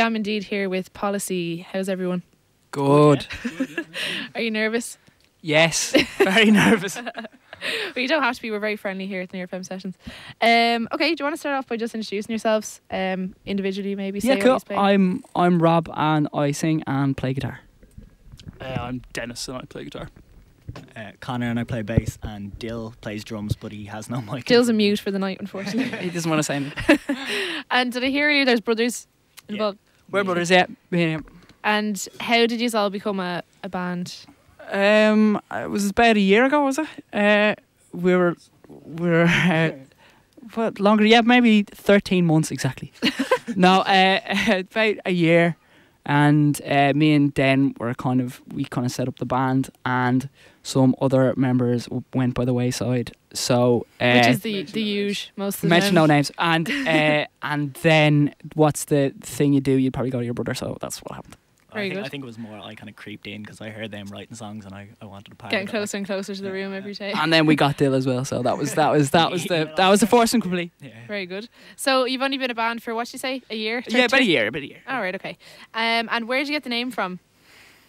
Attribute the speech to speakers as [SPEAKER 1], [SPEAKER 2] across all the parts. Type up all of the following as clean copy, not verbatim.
[SPEAKER 1] I am indeed here with Policy. How's everyone?
[SPEAKER 2] Good.
[SPEAKER 1] Are you nervous?
[SPEAKER 2] Yes, very nervous.
[SPEAKER 1] Well, you don't have to be. We're very friendly here at the Near FM Sessions. Okay, do you want to start off by just introducing yourselves individually, maybe? Say
[SPEAKER 2] Yeah,
[SPEAKER 1] what
[SPEAKER 2] cool.
[SPEAKER 1] you's playing?
[SPEAKER 2] I'm Rob and I sing and play guitar.
[SPEAKER 3] I'm Dennis and I play guitar.
[SPEAKER 4] Connor and I play bass, and Dill plays drums, but he has no mic.
[SPEAKER 1] Dill's a mute for the night, unfortunately.
[SPEAKER 2] He doesn't want to say anything.
[SPEAKER 1] And did I hear earlier there's brothers involved?
[SPEAKER 2] We're brothers, yeah.
[SPEAKER 1] And how did you all become a band?
[SPEAKER 2] It was about a year ago, was it? We were what, longer? Yeah, maybe 13 months exactly. No, about a year. And me and Den we kind of set up the band, and some other members went by the wayside. So
[SPEAKER 1] which is the huge most of the
[SPEAKER 2] mention
[SPEAKER 1] time.
[SPEAKER 2] no names. And and then what's the thing you do? You'd probably go to your brother. So that's what happened.
[SPEAKER 1] Very good.
[SPEAKER 4] I think it was more I kind of creeped in because I heard them writing songs and I wanted to part
[SPEAKER 1] Getting
[SPEAKER 4] of it.
[SPEAKER 1] closer and closer to the room every day.
[SPEAKER 2] And then we got Dill as well. So that was the force and complete.
[SPEAKER 4] Yeah.
[SPEAKER 1] Very good. So you've only been a band for, what did you say, a year?
[SPEAKER 2] Yeah, about a year.
[SPEAKER 1] All right, okay. And where did you get the name from?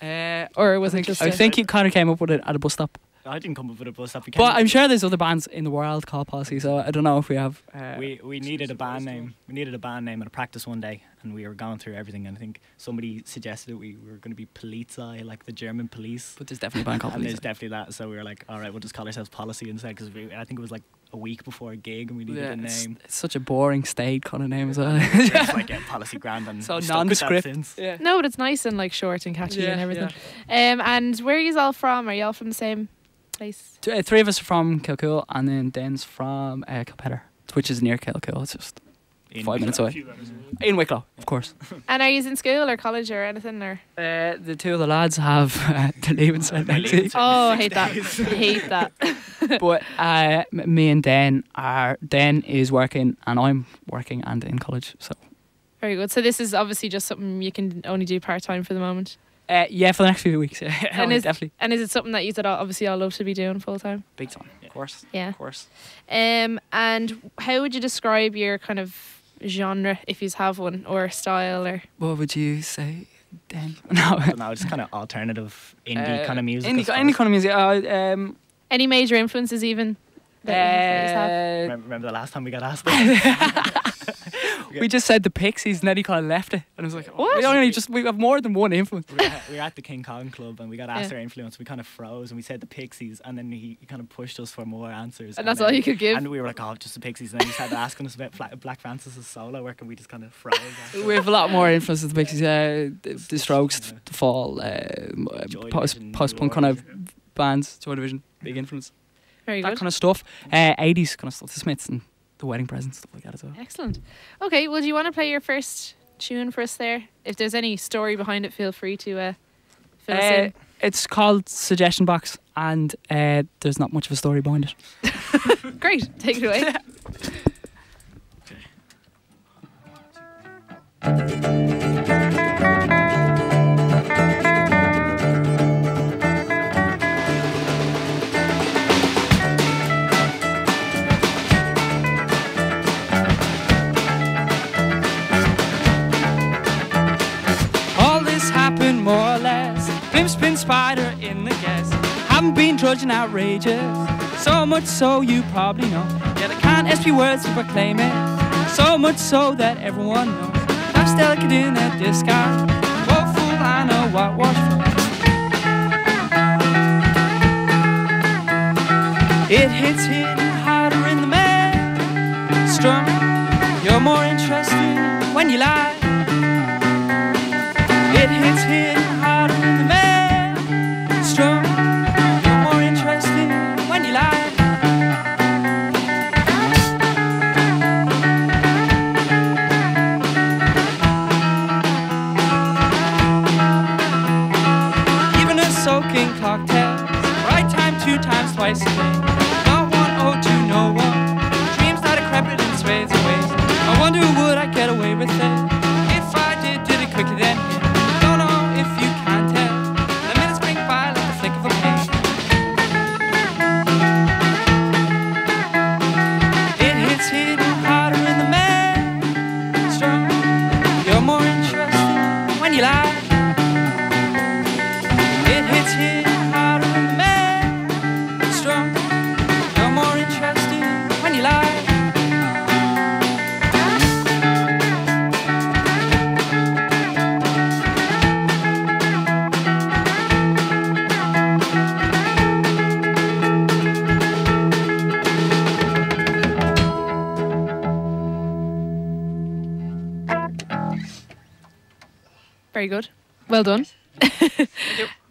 [SPEAKER 1] Or was it just?
[SPEAKER 2] I think he kind of came up with it at a bus stop.
[SPEAKER 4] I didn't come up with a bus stop.
[SPEAKER 2] But I'm sure there's other bands in the world called Policy, so I don't know if we have.
[SPEAKER 4] We needed a band name. We needed a band name at a practice one day, and we were going through everything. And I think somebody suggested we were going to be Polizei, like the German police.
[SPEAKER 2] But there's definitely a band called
[SPEAKER 4] And there's
[SPEAKER 2] Policy.
[SPEAKER 4] definitely that. So we were like, all right, we'll just call ourselves Policy instead, because I think it was like a week before a gig, and we needed a name.
[SPEAKER 2] It's such a boring staid kind of name as well.
[SPEAKER 4] It's like Policy Grand, and
[SPEAKER 2] So
[SPEAKER 4] we've stuck with that
[SPEAKER 2] nondescript.
[SPEAKER 4] since.
[SPEAKER 2] Yeah.
[SPEAKER 1] No, but it's nice and like short and catchy
[SPEAKER 2] Yeah,
[SPEAKER 1] and everything. And where are you all from? Are you all from the same place?
[SPEAKER 2] Three of us are from Kilcool, and then Den's from Kilpetter, which is near Kilcool. It's just
[SPEAKER 4] In
[SPEAKER 2] 5 minutes away. In Wicklow, of course.
[SPEAKER 1] And are you in school or college or anything? Or
[SPEAKER 2] The two of the lads have the leaving cert next week.
[SPEAKER 1] oh, I hate that. I hate that.
[SPEAKER 2] But me and Den is working, and I'm working and in college. So
[SPEAKER 1] Very good. So this is obviously just something you can only do part time for the moment.
[SPEAKER 2] yeah, for the next few weeks. Yeah,
[SPEAKER 1] And
[SPEAKER 2] definitely
[SPEAKER 1] And is it something that you said obviously all love to be doing full time?
[SPEAKER 2] big time. Of course.
[SPEAKER 1] Yeah.
[SPEAKER 2] Of course.
[SPEAKER 1] And how would you describe your kind of genre, if you have one, or style, or
[SPEAKER 2] What would you say, Den? No.
[SPEAKER 4] No, just kind of alternative indie kind of music. I
[SPEAKER 2] Any
[SPEAKER 4] suppose.
[SPEAKER 2] kind of music.
[SPEAKER 1] any major influences even? That you have?
[SPEAKER 4] Remember the last time we got asked?
[SPEAKER 2] We just said the Pixies, and then he kind of left it, and I was like,
[SPEAKER 1] What?
[SPEAKER 2] we have more than one influence.
[SPEAKER 4] we were at the King Kong Club, and we got asked our influence. We kind of froze, and we said the Pixies, and then he kind of pushed us for more answers.
[SPEAKER 1] And that's
[SPEAKER 4] then-
[SPEAKER 1] all you could give?
[SPEAKER 4] And we were like, oh, just the Pixies. And then he started asking us about Black Francis's solo work, and we just kind of froze. after.
[SPEAKER 2] We have a lot more influence than the Pixies. The Strokes, the Fall,
[SPEAKER 4] Joy
[SPEAKER 2] post
[SPEAKER 4] Division,
[SPEAKER 2] punk kind of bands, Joy Division, big influence.
[SPEAKER 1] Very
[SPEAKER 2] That
[SPEAKER 1] good.
[SPEAKER 2] kind of stuff. 80s kind of stuff. The Smiths and the Wedding Presents, stuff like that as well.
[SPEAKER 1] Excellent. Okay, well, do you want to play your first tune for us there? If there's any story behind it, feel free to fill us in.
[SPEAKER 2] It's called Suggestion Box, and there's not much of a story behind it.
[SPEAKER 1] Great, take it away.
[SPEAKER 2] All this happened more or less. Blimp spin spider in the guest. Haven't been trudging outrageous. So much so you probably know. Yeah, I can't SP words to proclaim it. So much so that everyone knows. I'm delicate in a disguise. Woeful and a whitewash floor. It hits hitting harder in the main. Strong, you're more interesting when you lie. It hits hitting harder in the main. Strong, you're more interesting when you lie. Even a soaking cocktail, right time 2 times twice a day. Not one, oh two, no one. Dreams that decrepit and sways away. I wonder would I get away with it if I did it quicker than him. Don't know if when you lie. It hits you harder than man. It's strong. You're more interesting when you lie.
[SPEAKER 1] Very good. Well done.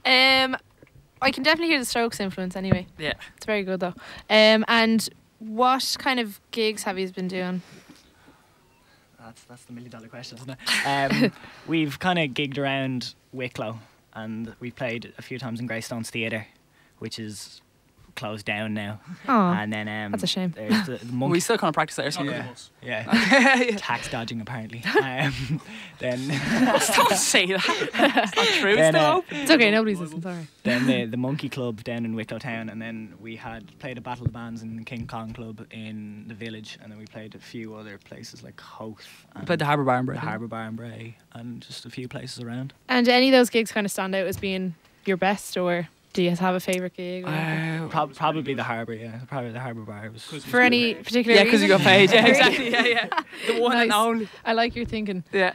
[SPEAKER 1] I can definitely hear the Strokes influence anyway.
[SPEAKER 2] Yeah.
[SPEAKER 1] It's very good though. And what kind of gigs have you been doing?
[SPEAKER 4] That's the $1 million question, isn't it? We've kind of gigged around Wicklow, and we've played a few times in Greystones Theatre, which is closed down now.
[SPEAKER 1] Oh,
[SPEAKER 4] And then
[SPEAKER 1] that's a shame.
[SPEAKER 4] there's the monk.
[SPEAKER 2] We still kind of practice there. So
[SPEAKER 4] Yeah. Tax dodging apparently. Then
[SPEAKER 2] Don't say that. It's not true. It's
[SPEAKER 4] Then,
[SPEAKER 2] still open.
[SPEAKER 1] It's okay, nobody's listening, sorry.
[SPEAKER 4] then the Monkey Club down in Wicklow Town, and then we had played a Battle of the Bands in the King Kong Club in the village, and then we played a few other places like Howth and
[SPEAKER 2] Played the Harbour Bar and
[SPEAKER 4] the
[SPEAKER 2] Bray.
[SPEAKER 4] Harbour Bar and Bray, and just a few places around.
[SPEAKER 1] And do any of those gigs kind of stand out as being your best, or do you have a favourite gig? Or
[SPEAKER 4] Probably the Harbour, yeah. Probably the Harbour Bar was
[SPEAKER 1] for any particular
[SPEAKER 2] Yeah, because you
[SPEAKER 1] reason?
[SPEAKER 2] got paid. Yeah, exactly. Yeah. The one and
[SPEAKER 1] Nice.
[SPEAKER 2] only.
[SPEAKER 1] I like your thinking.
[SPEAKER 2] Yeah.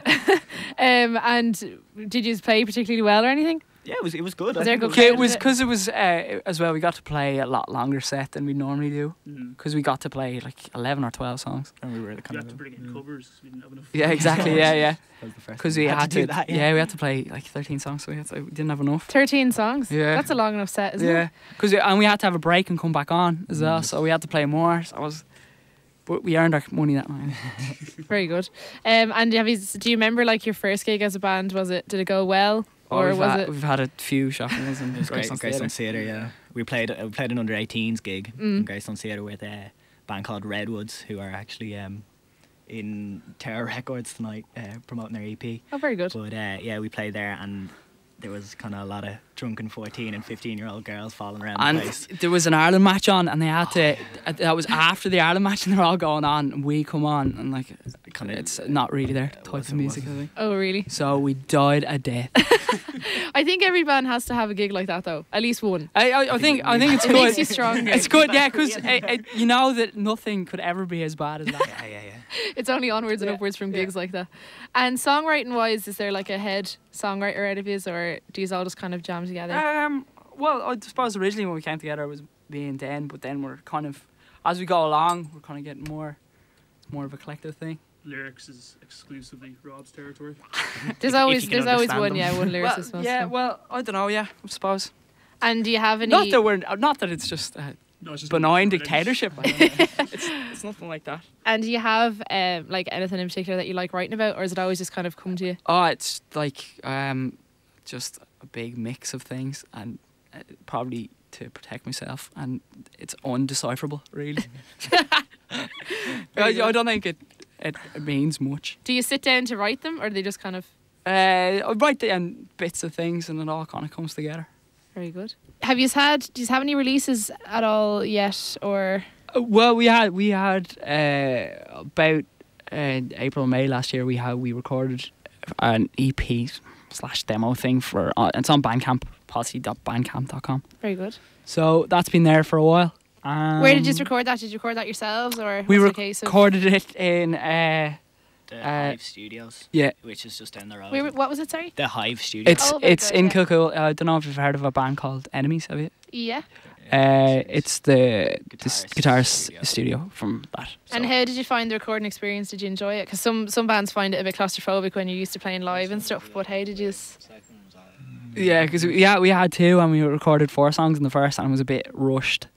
[SPEAKER 1] And did you play particularly well or anything?
[SPEAKER 4] Yeah, it was good.
[SPEAKER 1] Was
[SPEAKER 4] I
[SPEAKER 1] there a
[SPEAKER 4] think
[SPEAKER 1] good
[SPEAKER 2] Yeah,
[SPEAKER 1] crowd?
[SPEAKER 2] it was because it was as well. We got to play a lot longer set than we normally do because we got to play like 11 or 12 songs.
[SPEAKER 4] and we were
[SPEAKER 3] You
[SPEAKER 4] kind
[SPEAKER 3] had to
[SPEAKER 4] of
[SPEAKER 3] bring in covers. We didn't have enough.
[SPEAKER 2] Yeah, exactly. Yeah.
[SPEAKER 4] was the first
[SPEAKER 2] Because
[SPEAKER 4] thing.
[SPEAKER 2] we had to
[SPEAKER 4] do that.
[SPEAKER 2] Yeah, we had to play like 13 songs, so we didn't have enough.
[SPEAKER 1] 13 songs?
[SPEAKER 2] Yeah.
[SPEAKER 1] That's a long enough set, isn't
[SPEAKER 2] Yeah,
[SPEAKER 1] it?
[SPEAKER 2] because and we had to have a break and come back on as well, so we had to play more. But we earned our money that night.
[SPEAKER 1] Very good. And do you remember like your first gig as a band? Did it go well? Or
[SPEAKER 2] we've had a few shoppings and
[SPEAKER 4] Greystones Theatre, yeah. We played an under 18s gig in Greystones Theatre with a band called Redwoods, who are actually in Terror Records tonight, promoting their EP.
[SPEAKER 1] Oh, very good.
[SPEAKER 4] But yeah, we played there, and there was kind of a lot of drunken 14 and 15-year-old girls falling around
[SPEAKER 2] And
[SPEAKER 4] the place.
[SPEAKER 2] there was an Ireland match on, and they had to. That was after the Ireland match, and they're all going on, and we come on, and like,
[SPEAKER 4] Kinda-
[SPEAKER 2] it's not really their type of
[SPEAKER 4] wasn't-
[SPEAKER 2] music, I think.
[SPEAKER 1] Oh, really?
[SPEAKER 2] So we died a death.
[SPEAKER 1] I think every band has to have a gig like that, though. At least one.
[SPEAKER 2] I think it's
[SPEAKER 1] It
[SPEAKER 2] good.
[SPEAKER 1] makes you stronger.
[SPEAKER 2] It's good, yeah, because you know that nothing could ever be as bad as that.
[SPEAKER 4] Yeah.
[SPEAKER 1] It's only onwards and upwards from gigs like that. And songwriting-wise, is there like a head songwriter out of his, or do you all just kind of jam together?
[SPEAKER 2] Well, I suppose originally when we came together it was me and Den, but then we're kind of, as we go along, we're kind of getting more of a collective thing.
[SPEAKER 3] Lyrics is exclusively Rob's territory.
[SPEAKER 1] There's
[SPEAKER 4] if
[SPEAKER 1] always
[SPEAKER 4] you can
[SPEAKER 1] one,
[SPEAKER 4] understand
[SPEAKER 1] one
[SPEAKER 2] Well,
[SPEAKER 1] lyricist.
[SPEAKER 2] yeah, well, I don't know, yeah, I suppose.
[SPEAKER 1] And do you have any?
[SPEAKER 2] Not that it's just
[SPEAKER 3] No, it's just
[SPEAKER 2] benign
[SPEAKER 3] lyrics.
[SPEAKER 2] dictatorship. It's nothing like that.
[SPEAKER 1] And do you have like anything in particular that you like writing about, or is it always just kind of come to you?
[SPEAKER 2] Oh, it's like just a big mix of things, and probably to protect myself, and it's undecipherable, really. I don't think it means much.
[SPEAKER 1] Do you sit down to write them, or do they just kind of?
[SPEAKER 2] I write down bits of things, and it all kind of comes together.
[SPEAKER 1] Very good. Do you have any releases at all yet, or?
[SPEAKER 2] Well, we had about April, May last year. We recorded an EP / demo thing for it's on Bandcamp, policy.bandcamp.com.
[SPEAKER 1] Very good.
[SPEAKER 2] So that's been there for a while.
[SPEAKER 1] Where did you record that? Did you record that yourselves, or
[SPEAKER 2] We
[SPEAKER 1] was it a case of?
[SPEAKER 2] recorded it in
[SPEAKER 4] The Hive Studios,
[SPEAKER 2] yeah.
[SPEAKER 4] which is just down the road.
[SPEAKER 1] What was it? Sorry.
[SPEAKER 4] The Hive Studios.
[SPEAKER 2] It's
[SPEAKER 1] Oh, very
[SPEAKER 2] it's
[SPEAKER 1] good,
[SPEAKER 2] in
[SPEAKER 1] yeah.
[SPEAKER 2] Kilcool. I don't know if you've heard of a band called Enemies. Have you?
[SPEAKER 1] Yeah.
[SPEAKER 2] It's the guitar
[SPEAKER 4] studio.
[SPEAKER 2] studio from that.
[SPEAKER 1] And how did you find the recording experience? Did you enjoy it? Because some bands find it a bit claustrophobic when you're used to playing live and stuff. But how did you?
[SPEAKER 2] Yeah, because we had two, and we recorded 4 songs in the first, and it was a bit rushed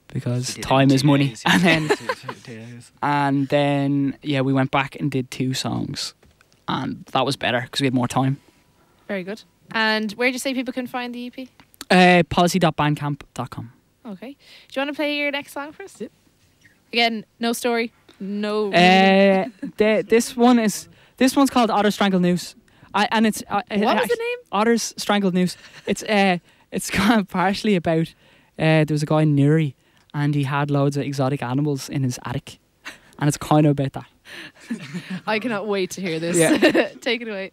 [SPEAKER 2] because
[SPEAKER 4] We did it in
[SPEAKER 2] time
[SPEAKER 4] 2
[SPEAKER 2] is money.
[SPEAKER 4] days, yeah.
[SPEAKER 2] And then
[SPEAKER 4] 2 days.
[SPEAKER 2] and then we went back and did 2 songs, and that was better because we had more time.
[SPEAKER 1] Very good. And where did you say people can find the EP?
[SPEAKER 2] Policy.bandcamp.com.
[SPEAKER 1] Okay. Do you want to play your next song for us? Yep. Again, no story, no.
[SPEAKER 2] This one's called Otters, Strangle, Noose. And it's
[SPEAKER 1] What was the name?
[SPEAKER 2] Otters, Strangled, Noose. It's kind of partially about there was a guy in Newry, and he had loads of exotic animals in his attic, and it's kind of about that.
[SPEAKER 1] I cannot wait to hear this.
[SPEAKER 2] Yeah.
[SPEAKER 1] Take it away.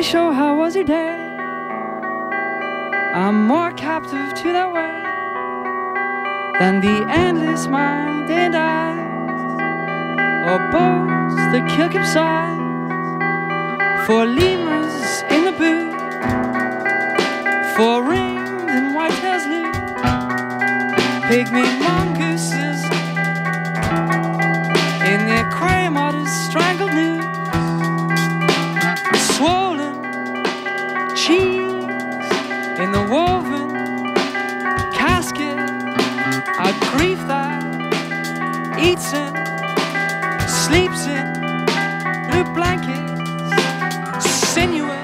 [SPEAKER 2] Hi, show, how was your day? I'm more captive to that way than the endless mind and eyes, or boats that kill capsize, for lemurs in the boot, for ringed and whitetails loot, pygmy mongooses in the aquarium otters strangled noose, swollen cheese in the woven casket, a grief that eats in, sleeps in blue blankets, sinuous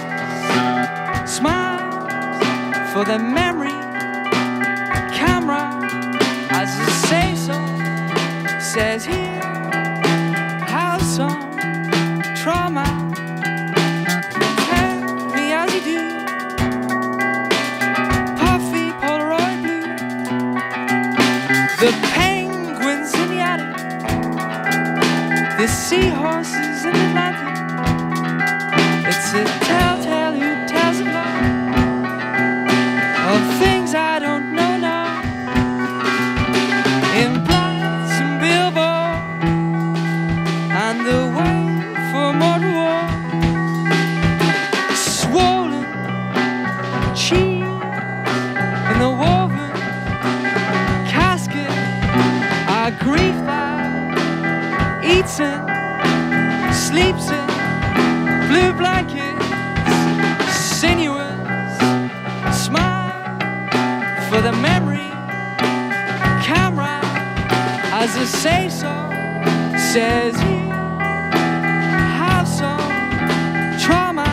[SPEAKER 2] smiles for the memory camera, as the say-so says here, have some trauma. Tell me as you do, puffy Polaroid blue, the penguins in the attic, the seahorses in Atlantic. It's a telltale who tells a lie of things I don't know now. In blights and billboards, and the way for more reward. Swollen cheese in the woven casket, a grief that eats in, sleeps in blue blankets, sinuous smile for the memory camera, as the say-so says you have some trauma.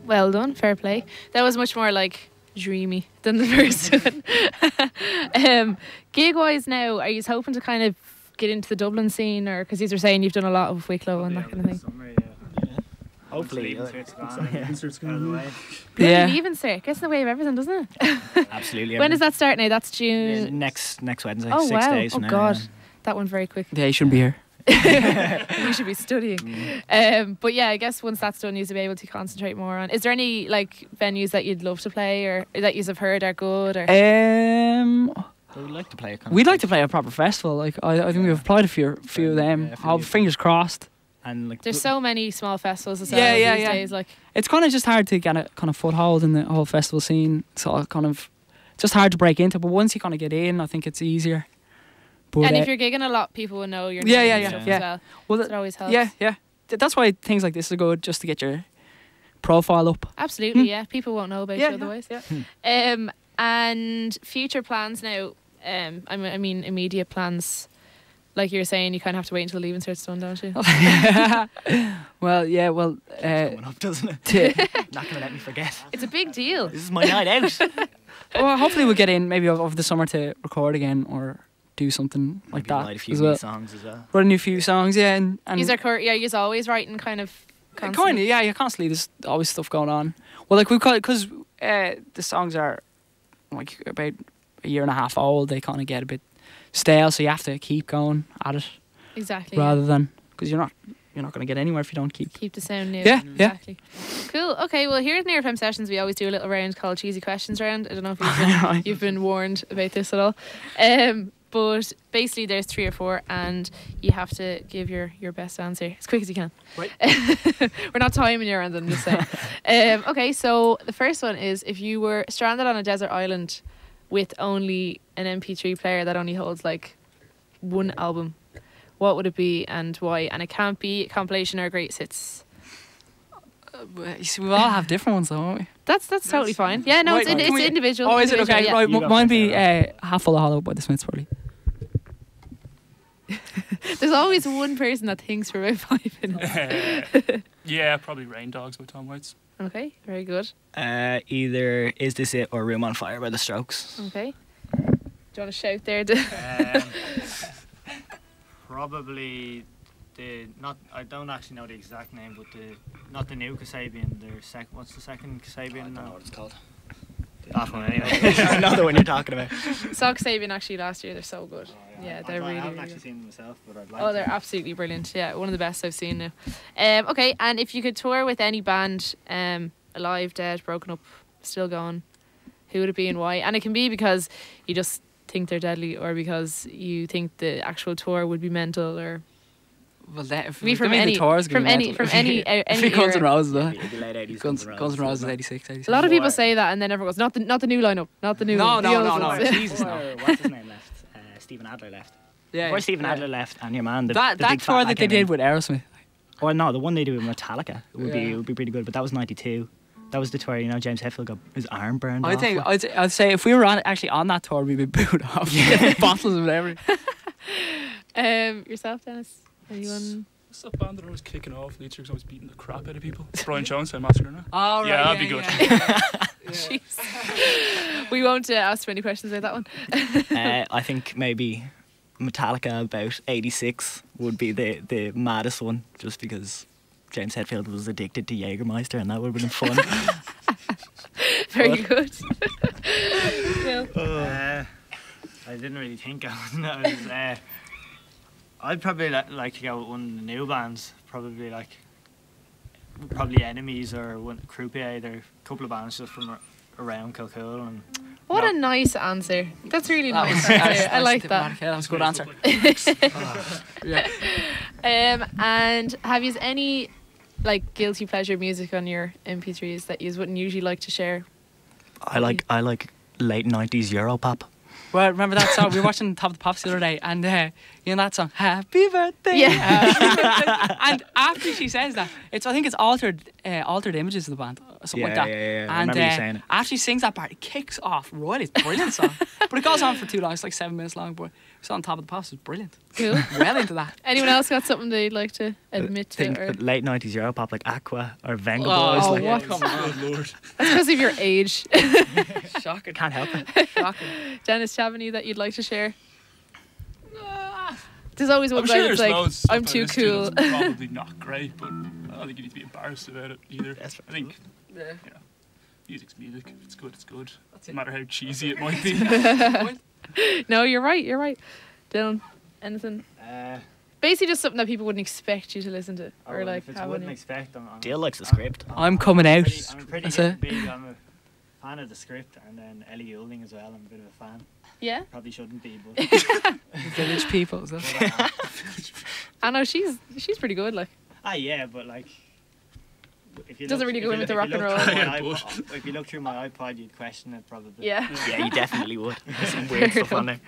[SPEAKER 1] Well done, fair play. That was much more like dreamy than the first one. Gig wise now, are you hoping to kind of get into the Dublin scene, or because you're saying you've done a lot of Wicklow and that kind of thing?
[SPEAKER 4] Summer, hopefully.
[SPEAKER 3] Concerts going on.
[SPEAKER 1] Yeah. Leaving cert gets in the way of everything, doesn't it?
[SPEAKER 4] Absolutely.
[SPEAKER 1] When does that start now? That's June.
[SPEAKER 4] Next Wednesday.
[SPEAKER 1] Oh
[SPEAKER 4] 6
[SPEAKER 1] wow!
[SPEAKER 4] days
[SPEAKER 1] Oh
[SPEAKER 4] from now,
[SPEAKER 1] god,
[SPEAKER 4] yeah.
[SPEAKER 1] that went very quick.
[SPEAKER 2] Yeah, you shouldn't be here.
[SPEAKER 1] We should be studying. But yeah, I guess once that's done, you'll be able to concentrate more on. Is there any like venues that you'd love to play, or that you have heard are good? Or
[SPEAKER 4] So we'd like to play a
[SPEAKER 2] we'd like to play a proper festival. Like I think we've applied a few of them. Fingers crossed.
[SPEAKER 4] And like
[SPEAKER 1] there's so many small festivals as well these days. Like
[SPEAKER 2] it's kind of just hard to get a kind of foothold in the whole festival scene. So kind of just hard to break into. But once you kind of get in, I think it's easier. But,
[SPEAKER 1] and if you're gigging a lot, people will know your name and stuff as well.
[SPEAKER 2] Well,
[SPEAKER 1] so it always helps.
[SPEAKER 2] Yeah. That's why things like this are good, just to get your profile up.
[SPEAKER 1] Absolutely, yeah. People won't know about you otherwise.
[SPEAKER 2] Yeah.
[SPEAKER 1] And future plans now. I mean, immediate plans. Like you were saying, you kind of have to wait until leaving cert's done, don't you?
[SPEAKER 4] coming up, doesn't it? Not gonna let me forget.
[SPEAKER 1] It's a big deal.
[SPEAKER 4] This is my night out.
[SPEAKER 2] Well, hopefully we'll get in maybe over the summer to record again or do something like that.
[SPEAKER 4] Write a few
[SPEAKER 2] as well.
[SPEAKER 4] new songs as well.
[SPEAKER 2] Writing a few songs, yeah, and
[SPEAKER 1] You're always writing kind of. Constantly.
[SPEAKER 2] Kind of, yeah. Constantly, there's always stuff going on. Well, like we've got because the songs are like about a year and a half old. They kind of get a bit stale, so you have to keep going at it.
[SPEAKER 1] Exactly.
[SPEAKER 2] Rather than because you're not going to get anywhere if you don't keep
[SPEAKER 1] the sound new.
[SPEAKER 2] Yeah,
[SPEAKER 1] exactly. Cool. Okay. Well, here at Near FM Sessions, we always do a little round called Cheesy Questions Round. I don't know if you've been warned about this at all. But basically, there's 3 or 4, and you have to give your best answer as quick as you can.
[SPEAKER 3] Right.
[SPEAKER 1] We're not timing you or anything, I'm just saying. Okay, so the first one is: if you were stranded on a desert island with only an MP3 player that only holds like one album, what would it be and why? And it can't be a compilation or greatest hits.
[SPEAKER 2] You see, we all have different ones, though, don't we?
[SPEAKER 1] That's totally fine. Yeah, no,
[SPEAKER 2] Wait,
[SPEAKER 1] it's individual.
[SPEAKER 2] Oh, is it? Okay,
[SPEAKER 1] yeah.
[SPEAKER 2] right.
[SPEAKER 4] You go
[SPEAKER 2] Mine
[SPEAKER 4] first,
[SPEAKER 2] be
[SPEAKER 4] Sarah.
[SPEAKER 2] Half Full of Hollow by the Smiths, probably.
[SPEAKER 1] There's always one person that thinks for about 5 minutes.
[SPEAKER 3] Yeah, probably Rain Dogs by Tom Waits.
[SPEAKER 1] Okay, very good.
[SPEAKER 4] Either Is This It or Room on Fire by The Strokes.
[SPEAKER 1] Okay. Do you want to shout there?
[SPEAKER 5] Probably I don't actually know the exact name, but not the new Kasabian. What's the second Kasabian?
[SPEAKER 4] I don't know what it's called.
[SPEAKER 5] That one anyway.
[SPEAKER 4] I know the one you're talking about.
[SPEAKER 1] Saw Kasabian actually last year. They're so good. Yeah, they're
[SPEAKER 5] I
[SPEAKER 1] really,
[SPEAKER 5] haven't
[SPEAKER 1] really
[SPEAKER 5] actually
[SPEAKER 1] good.
[SPEAKER 5] seen them myself, but I'd like
[SPEAKER 1] Oh,
[SPEAKER 5] to.
[SPEAKER 1] they're absolutely brilliant. Yeah, one of the best I've seen now. Okay, and if you could tour with any band, alive, dead, broken up, still going, who would it be and why? And it can be because you just think they're deadly, or because you think the actual tour would be mental, or
[SPEAKER 2] Well, that, if
[SPEAKER 1] be from any
[SPEAKER 2] the tours
[SPEAKER 1] from any
[SPEAKER 2] if he Guns N'
[SPEAKER 1] era.
[SPEAKER 2] Roses, though.
[SPEAKER 4] It'd be late 80s.
[SPEAKER 2] Guns N' Roses, 86, 87.
[SPEAKER 1] A lot of people
[SPEAKER 5] More.
[SPEAKER 1] say that, and then everyone goes, not the new lineup, not the new.
[SPEAKER 2] No,
[SPEAKER 1] the
[SPEAKER 2] no,
[SPEAKER 1] old
[SPEAKER 2] no,
[SPEAKER 1] ones."
[SPEAKER 2] no. Jesus, no.
[SPEAKER 4] Before, what's his name left? Stephen Adler left.
[SPEAKER 2] Yeah,
[SPEAKER 4] Before Stephen Adler left, and your man, the
[SPEAKER 2] that
[SPEAKER 4] big
[SPEAKER 2] tour
[SPEAKER 4] fat
[SPEAKER 2] that they
[SPEAKER 4] came in.
[SPEAKER 2] did with Aerosmith.
[SPEAKER 4] Or no, the one they did with Metallica would
[SPEAKER 2] Yeah.
[SPEAKER 4] be pretty good. But that was '92. That was the tour. You know, James Hetfield got his arm burned
[SPEAKER 2] I
[SPEAKER 4] off.
[SPEAKER 2] think I'd say if we were actually on that tour, we'd be booed off. Bottles and whatever.
[SPEAKER 1] Yourself, Dennis? Anyone?
[SPEAKER 3] What's that band that always kicking off? Lead singer's always beating the crap out of people. Brian Jonestown Massacre, no?
[SPEAKER 2] Oh, right,
[SPEAKER 3] Yeah, that'd be good.
[SPEAKER 1] Jeez. We won't ask too many questions about that one.
[SPEAKER 4] I think maybe Metallica about '86 would be the maddest one, just because James Hetfield was addicted to Jägermeister, and that would have been fun.
[SPEAKER 1] Very good. Phil?
[SPEAKER 5] I didn't really think of it. I'd probably like to go with one of the new bands. Probably Enemies or one Croupier. They're a couple of bands just from around Kilcool. And
[SPEAKER 1] What a nice answer. That's really
[SPEAKER 2] That
[SPEAKER 1] nice.
[SPEAKER 2] was-
[SPEAKER 1] answer. I like
[SPEAKER 2] diplomatic,
[SPEAKER 1] that.
[SPEAKER 2] yeah, that was a good answer. Yeah.
[SPEAKER 1] And have you any like guilty pleasure music on your MP3s that you wouldn't usually like to share?
[SPEAKER 4] I like late '90s Europop.
[SPEAKER 2] Well, remember that song? We were watching Top of the Pops the other day, and you know that song, Happy Birthday.
[SPEAKER 1] Yeah.
[SPEAKER 2] Happy Birthday. And after she says that, I think it's altered images of the band, something like that.
[SPEAKER 4] Yeah. I
[SPEAKER 2] And
[SPEAKER 4] remember you saying it.
[SPEAKER 2] after she sings that part, it kicks off right. It's a brilliant song, but it goes on for too long. It's like 7 minutes long, but it's on Top of the Pops. It's brilliant.
[SPEAKER 1] Cool.
[SPEAKER 2] Well into that.
[SPEAKER 1] Anyone else got something they'd like to admit to?
[SPEAKER 4] Think
[SPEAKER 1] Or?
[SPEAKER 4] late '90s Europop like Aqua or Venga
[SPEAKER 2] Oh,
[SPEAKER 4] Boys.
[SPEAKER 1] oh,
[SPEAKER 4] Like,
[SPEAKER 1] what?
[SPEAKER 2] Come on.
[SPEAKER 3] Good lord.
[SPEAKER 1] That's because of your age.
[SPEAKER 2] Shocking.
[SPEAKER 4] can't help it.
[SPEAKER 2] Shocking.
[SPEAKER 1] Dennis, do you have any that you'd like to share? There's always one
[SPEAKER 3] I'm
[SPEAKER 1] guy
[SPEAKER 3] sure
[SPEAKER 1] that's
[SPEAKER 3] there's
[SPEAKER 1] like,
[SPEAKER 3] loads of
[SPEAKER 1] I'm
[SPEAKER 3] stuff
[SPEAKER 1] too
[SPEAKER 3] I listen to
[SPEAKER 1] cool.
[SPEAKER 3] that's probably not great, but I don't think you need to be embarrassed about it either.
[SPEAKER 4] That's
[SPEAKER 3] I think
[SPEAKER 2] Yeah.
[SPEAKER 3] music's music. If it's good, it's good.
[SPEAKER 2] That's
[SPEAKER 3] No
[SPEAKER 2] it.
[SPEAKER 3] matter how cheesy it might be.
[SPEAKER 1] No, you're right. Dylan, anything? Basically just something that people wouldn't expect you to listen to. Or like
[SPEAKER 5] if it's
[SPEAKER 1] have
[SPEAKER 5] wouldn't
[SPEAKER 1] any.
[SPEAKER 5] expect,
[SPEAKER 4] Dale likes the script.
[SPEAKER 2] I'm coming out.
[SPEAKER 5] I'm pretty
[SPEAKER 2] That's it.
[SPEAKER 5] big. I'm a fan of the script, and then Ellie Goulding as well. I'm a bit of a fan.
[SPEAKER 1] Yeah?
[SPEAKER 5] Probably shouldn't be, but
[SPEAKER 2] Village people. Is that?
[SPEAKER 1] I know, she's pretty good, like.
[SPEAKER 5] yeah, but like. If you
[SPEAKER 1] Doesn't
[SPEAKER 5] look-
[SPEAKER 1] really
[SPEAKER 5] if
[SPEAKER 1] go
[SPEAKER 5] you
[SPEAKER 1] in with
[SPEAKER 5] look-
[SPEAKER 1] the
[SPEAKER 5] if you
[SPEAKER 1] rock and
[SPEAKER 5] look
[SPEAKER 1] roll.
[SPEAKER 5] through my
[SPEAKER 3] Yeah,
[SPEAKER 5] iPod- If you look through my iPod, you'd question it probably.
[SPEAKER 1] Yeah.
[SPEAKER 4] Yeah, you definitely would. There's some weird stuff on there.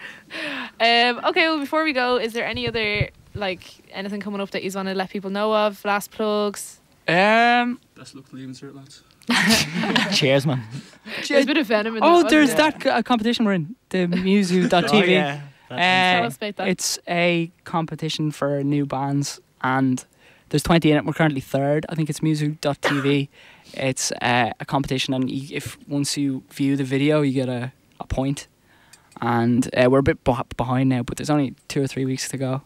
[SPEAKER 1] Okay, well before we go, is there any other like anything coming up that you want to let people know of? Last plugs?
[SPEAKER 3] Best luck to leaving cert, lads.
[SPEAKER 4] Cheers, man.
[SPEAKER 1] There's a bit of venom in
[SPEAKER 2] Oh,
[SPEAKER 1] that.
[SPEAKER 2] there's
[SPEAKER 1] wasn't
[SPEAKER 2] that competition we're in, the Musu.tv.
[SPEAKER 4] Oh, yeah.
[SPEAKER 1] Tell us about that.
[SPEAKER 2] It's a competition for new bands, and there's 20 in it. We're currently third. I think it's Musu.tv. It's a competition, and if once you view the video, you get a point. And we're a bit behind now, but there's only 2 or 3 weeks to go.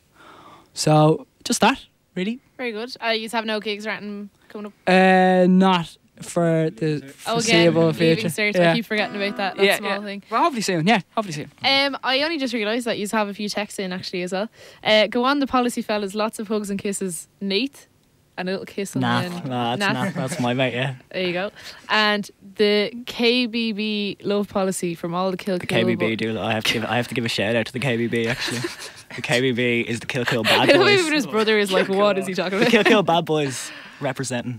[SPEAKER 2] So just that, really.
[SPEAKER 1] Very good. You have no gigs or anything coming up?
[SPEAKER 2] Not for the
[SPEAKER 1] Oh, again,
[SPEAKER 2] foreseeable
[SPEAKER 1] leaving
[SPEAKER 2] future.
[SPEAKER 1] cert. I keep forgetting about that small
[SPEAKER 2] yeah.
[SPEAKER 1] thing.
[SPEAKER 2] Well, hopefully soon. Yeah, hopefully soon.
[SPEAKER 1] I only just realised that you have a few texts in actually as well. Go on, the policy fellas. Lots of hugs and kisses. Nate, and a little kiss on the
[SPEAKER 4] Nath.
[SPEAKER 1] end.
[SPEAKER 4] No, that's Nath. That's my mate, yeah.
[SPEAKER 1] There you go. And the KBB love policy from all the Kill
[SPEAKER 4] The KBB, dude. I have to give a shout out to the KBB, actually. The KBB is the Kill
[SPEAKER 1] I
[SPEAKER 4] Bad
[SPEAKER 1] know
[SPEAKER 4] Boys.
[SPEAKER 1] even his brother is like, what is he talking
[SPEAKER 4] The
[SPEAKER 1] about?
[SPEAKER 4] Kill Bad Boys representing.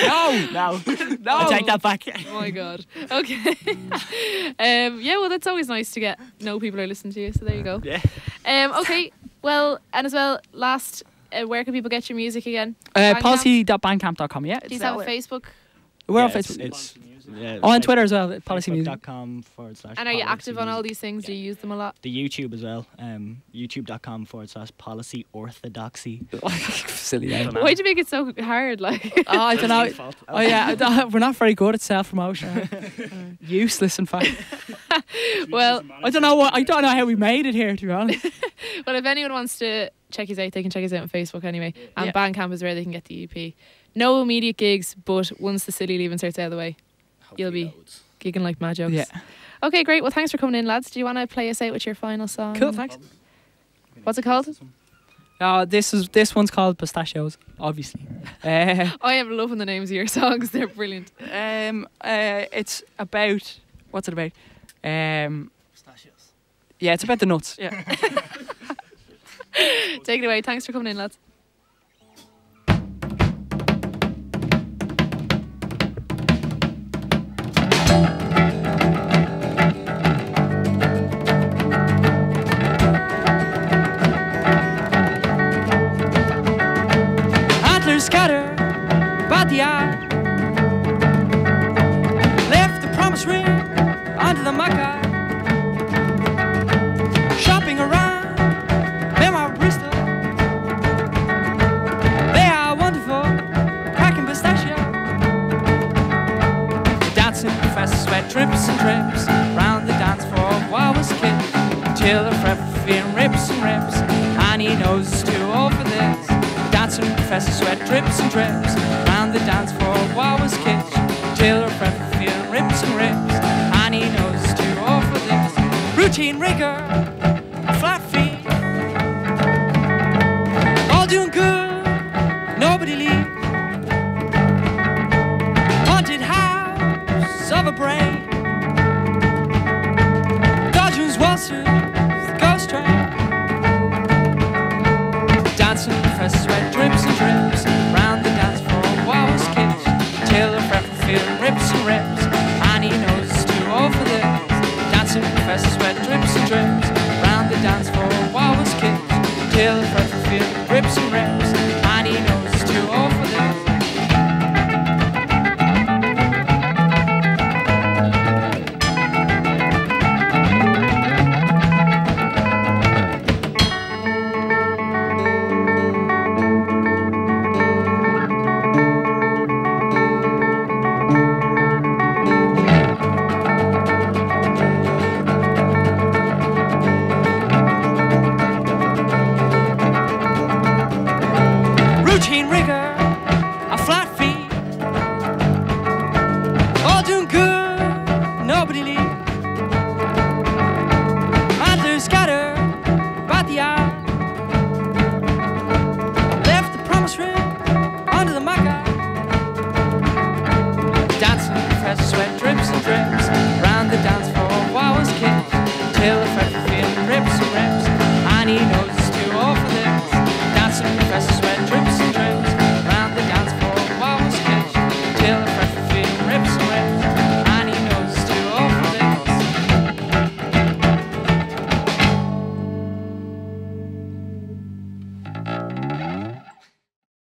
[SPEAKER 2] No,
[SPEAKER 4] No.
[SPEAKER 2] no.
[SPEAKER 4] I take that back.
[SPEAKER 1] Oh my god. Okay. Yeah, well, that's always nice to know people are listening to you. So there you go.
[SPEAKER 4] Yeah.
[SPEAKER 1] Okay. Well, and as well, last, where can people get your music again? Bandcamp?
[SPEAKER 2] Policy.bandcamp.com. Yeah.
[SPEAKER 1] Do you have a Facebook?
[SPEAKER 2] We're on
[SPEAKER 4] Yeah,
[SPEAKER 2] Facebook.
[SPEAKER 4] It's yeah,
[SPEAKER 2] Oh, on Twitter as well. Policy Music.
[SPEAKER 4] Facebook.com/.
[SPEAKER 1] And are you active on all these things? Do you use them a lot?
[SPEAKER 4] The YouTube as well. YouTube.com/policy orthodoxy.
[SPEAKER 2] Silly. Yeah.
[SPEAKER 1] Why do you make it so hard? Like,
[SPEAKER 2] Oh, I don't know. Oh yeah, we're not very good at self-promotion. Useless, in fact.
[SPEAKER 1] well,
[SPEAKER 2] I don't know how we made it here, to be honest.
[SPEAKER 1] well, if anyone wants to check us out, they can check us out on Facebook anyway. And
[SPEAKER 2] Yeah.
[SPEAKER 1] Bandcamp is where they can get the EP. No immediate gigs, but once the silly leaving starts out of the way, you'll be gigging like mad jokes.
[SPEAKER 2] Yeah.
[SPEAKER 1] Okay, great. Well, thanks for coming in, lads. Do you want to play us out with your final song?
[SPEAKER 2] Cool, thanks.
[SPEAKER 1] What's it called?
[SPEAKER 2] This one's called Pistachios, obviously.
[SPEAKER 1] I am loving the names of your songs. They're brilliant.
[SPEAKER 2] It's about what's it about?
[SPEAKER 5] Pistachios.
[SPEAKER 2] Yeah, it's about the nuts. Yeah.
[SPEAKER 1] Take it away. Thanks for coming in, lads.
[SPEAKER 2] Antlers scatter about the eye. Left the promise ring under the Mackay. Shopping around Memoir Bristol. They are wonderful, cracking pistachio. The dancing professor sweat drips and drips round the dance floor while I was a kid. Till the feeling rips and rips, and he knows it's too old for this. Dancing professor sweat drips and drips round the dance floor while I was a kid. Till the feeling rips and rips, and he knows it's too old for this. Routine rigor, flat feet, all doing good, nobody leaves. Haunted house of a brain, dodging waltzers, the ghost train. Dancing professor sweat drips and drips round the dance floor while I was a kid. Till the feeling rips and rips, and he knows it's too old for this. Dancing professor sweat drips and drips round the dance floor while I was a kid. Till the feeling rips and rips, and he knows it's too old for this. Routine rigor, a flat feet, all doing good, nobody leaves.